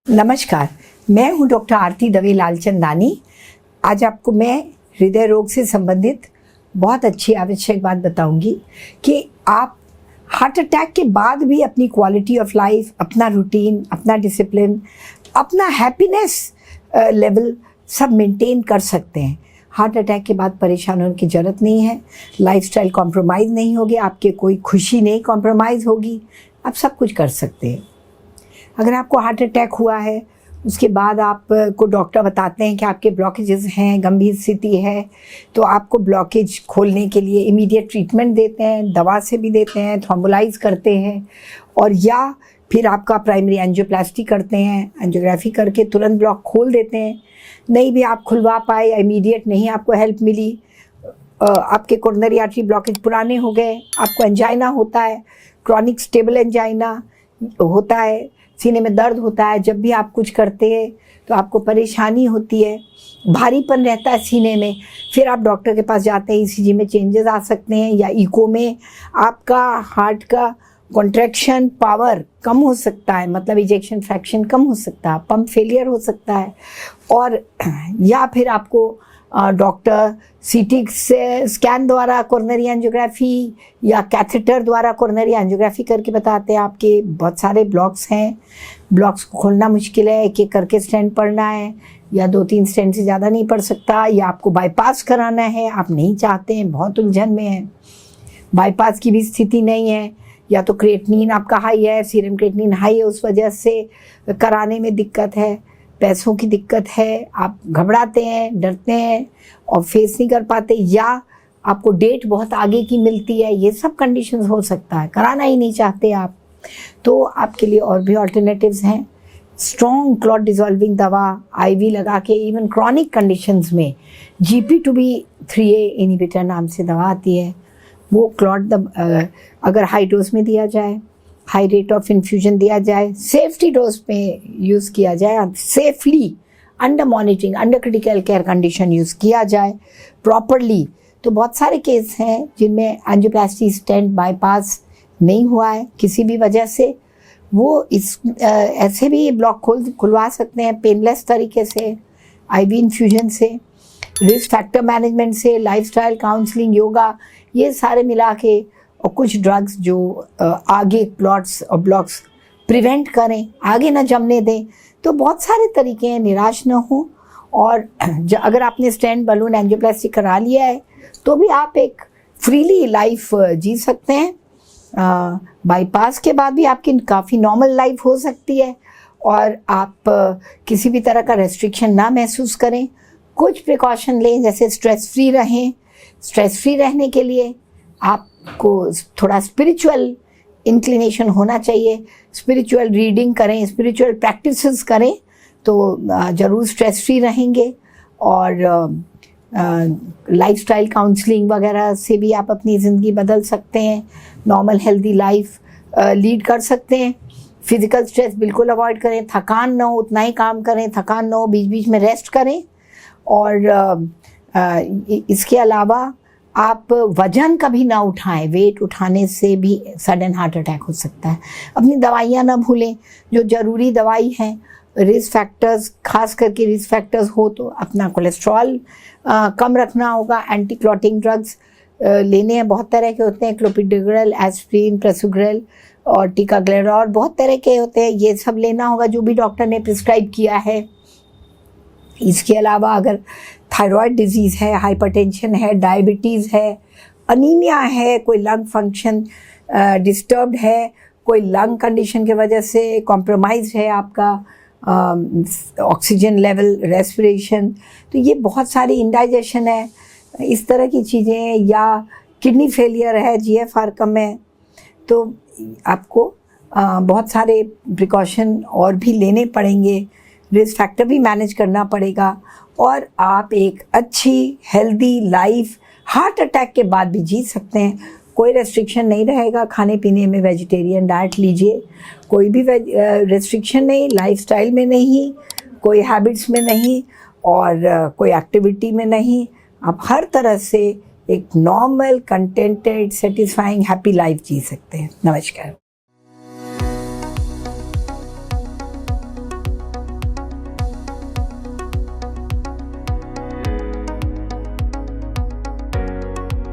नमस्कार, मैं हूं डॉक्टर आरती दवे लालचंदानी। आज आपको मैं हृदय रोग से संबंधित बहुत अच्छी आवश्यक बात बताऊंगी कि आप हार्ट अटैक के बाद भी अपनी क्वालिटी ऑफ लाइफ, अपना रूटीन, अपना डिसिप्लिन, अपना हैप्पीनेस लेवल सब मेंटेन कर सकते हैं। हार्ट अटैक के बाद परेशान होने की ज़रूरत नहीं है। लाइफस्टाइल कॉम्प्रोमाइज़ नहीं होगी, आपके कोई खुशी नहीं कॉम्प्रोमाइज़ होगी, आप सब कुछ कर सकते हैं। अगर आपको हार्ट अटैक हुआ है, उसके बाद आपको डॉक्टर बताते हैं कि आपके ब्लॉकेजेस हैं, गंभीर स्थिति है, तो आपको ब्लॉकेज खोलने के लिए इमीडिएट ट्रीटमेंट देते हैं, दवा से भी देते हैं, थ्रोम्बोलाइज करते हैं, और या फिर आपका प्राइमरी एंजियोप्लास्टी करते हैं, एंजियोग्राफी करके तुरंत ब्लॉक खोल देते हैं। नहीं भी आप खुलवा पाए, इमीडिएट नहीं आपको हेल्प मिली, आपके कोरोनरी आर्टरी ब्लॉकेज पुराने हो गए, आपको एंजाइना होता है, क्रॉनिक स्टेबल एंजाइना होता है, सीने में दर्द होता है, जब भी आप कुछ करते हैं तो आपको परेशानी होती है, भारीपन रहता है सीने में, फिर आप डॉक्टर के पास जाते हैं, ईसीजी में चेंजेस आ सकते हैं, या इको में आपका हार्ट का कॉन्ट्रैक्शन पावर कम हो सकता है, मतलब इजेक्शन फ्रैक्शन कम हो सकता है, पंप फेलियर हो सकता है, और या फिर आपको डॉक्टर सीटी से स्कैन द्वारा कोरोनरी एंजियोग्राफी या कैथेटर द्वारा कोरोनरी एंजियोग्राफी करके बताते हैं आपके बहुत सारे ब्लॉक्स हैं, ब्लॉक्स को खोलना मुश्किल है, एक एक करके स्टेंट पड़ना है, या 2-3 स्टेंट से ज़्यादा नहीं पड़ सकता, या आपको बाईपास कराना है, आप नहीं चाहते हैं, बहुत उलझन में हैं, बाईपास की भी स्थिति नहीं है, या तो क्रिएटिनिन आपका हाई है, सीरम क्रिएटिनिन हाई है, उस वजह से कराने में दिक्कत है, पैसों की दिक्कत है, आप घबराते हैं, डरते हैं और फेस नहीं कर पाते, या आपको डेट बहुत आगे की मिलती है, ये सब कंडीशंस हो सकता है, कराना ही नहीं चाहते आप, तो आपके लिए और भी ऑल्टरनेटिव्स हैं। स्ट्रॉन्ग क्लॉट डिजॉल्विंग दवा आईवी लगा के, इवन क्रॉनिक कंडीशंस में GP2B3A इनहिबिटर नाम से दवा आती है, वो क्लॉट अगर हाई डोज में दिया जाए, हाई रेट ऑफ इन्फ्यूजन दिया जाए, सेफ्टी डोज पे यूज़ किया जाए, safely under monitoring, under critical care condition use किया जाए प्रॉपरली, तो बहुत सारे केस हैं जिनमें एंजियोप्लास्टी, स्टेंट, बाईपास नहीं हुआ है किसी भी वजह से, वो ऐसे भी ब्लॉक खुलवा सकते हैं पेनलेस तरीके से, आईवी इन्फ्यूजन से, रिस्क फैक्टर मैनेजमेंट से, लाइफस्टाइल काउंसलिंग, योगा, ये सारे मिला के, और कुछ ड्रग्स जो आगे क्लॉट्स और ब्लॉक्स प्रिवेंट करें, आगे ना जमने दें, तो बहुत सारे तरीके हैं, निराश न हो। और अगर आपने स्टेंट, बलून, एंजियोप्लास्टी करा लिया है तो भी आप एक फ्रीली लाइफ जी सकते हैं। बाईपास के बाद भी आपकी काफ़ी नॉर्मल लाइफ हो सकती है, और आप किसी भी तरह का रेस्ट्रिक्शन ना महसूस करें, कुछ प्रिकॉशन लें, जैसे स्ट्रेस फ्री रहें। स्ट्रेस फ्री रहने के लिए आपको थोड़ा स्पिरिचुअल इंक्लिनेशन होना चाहिए, स्पिरिचुअल रीडिंग करें, स्पिरिचुअल प्रैक्टिसेस करें, तो ज़रूर स्ट्रेस फ्री रहेंगे। और लाइफस्टाइल काउंसलिंग वगैरह से भी आप अपनी ज़िंदगी बदल सकते हैं, नॉर्मल हेल्दी लाइफ लीड कर सकते हैं। फिज़िकल स्ट्रेस बिल्कुल अवॉइड करें, थकान ना हो उतना ही काम करें, थकान ना हो बीच बीच में रेस्ट करें। और इसके अलावा आप वजन कभी ना उठाएं, वेट उठाने से भी सडन हार्ट अटैक हो सकता है। अपनी दवाइयाँ ना भूलें, जो ज़रूरी दवाई हैं, रिस्क फैक्टर्स, खास करके रिस्क फैक्टर्स हो तो अपना कोलेस्ट्रॉल कम रखना होगा, एंटी क्लॉटिंग ड्रग्स लेने हैं, बहुत तरह के होते हैं, क्लोपिडेग्रेल, एस्प्रिन, प्रेसुग्रेल और टिकाग्लेरॉल, बहुत तरह के होते हैं, ये सब लेना होगा जो भी डॉक्टर ने प्रिस्क्राइब किया है। इसके अलावा अगर थायराइड डिजीज़ है, हाइपरटेंशन है, डायबिटीज़ है, अनीमिया है, कोई लंग फंक्शन डिस्टर्ब्ड है, कोई लंग कंडीशन की वजह से कॉम्प्रोमाइज़ है आपका ऑक्सीजन लेवल, रेस्पिरेशन, तो ये बहुत सारी इंडाइजेशन है, इस तरह की चीज़ें, या किडनी फेलियर है, GFR कम है, तो आपको बहुत सारे प्रिकॉशन और भी लेने पड़ेंगे, रिस्क फैक्टर भी मैनेज करना पड़ेगा, और आप एक अच्छी हेल्दी लाइफ हार्ट अटैक के बाद भी जी सकते हैं। कोई रेस्ट्रिक्शन नहीं रहेगा, खाने पीने में वेजिटेरियन डाइट लीजिए, कोई भी रेस्ट्रिक्शन नहीं, लाइफस्टाइल में नहीं, कोई हैबिट्स में नहीं, और कोई एक्टिविटी में नहीं, आप हर तरह से एक normal, contented, satisfying, happy life जी सकते हैं। नमस्कार।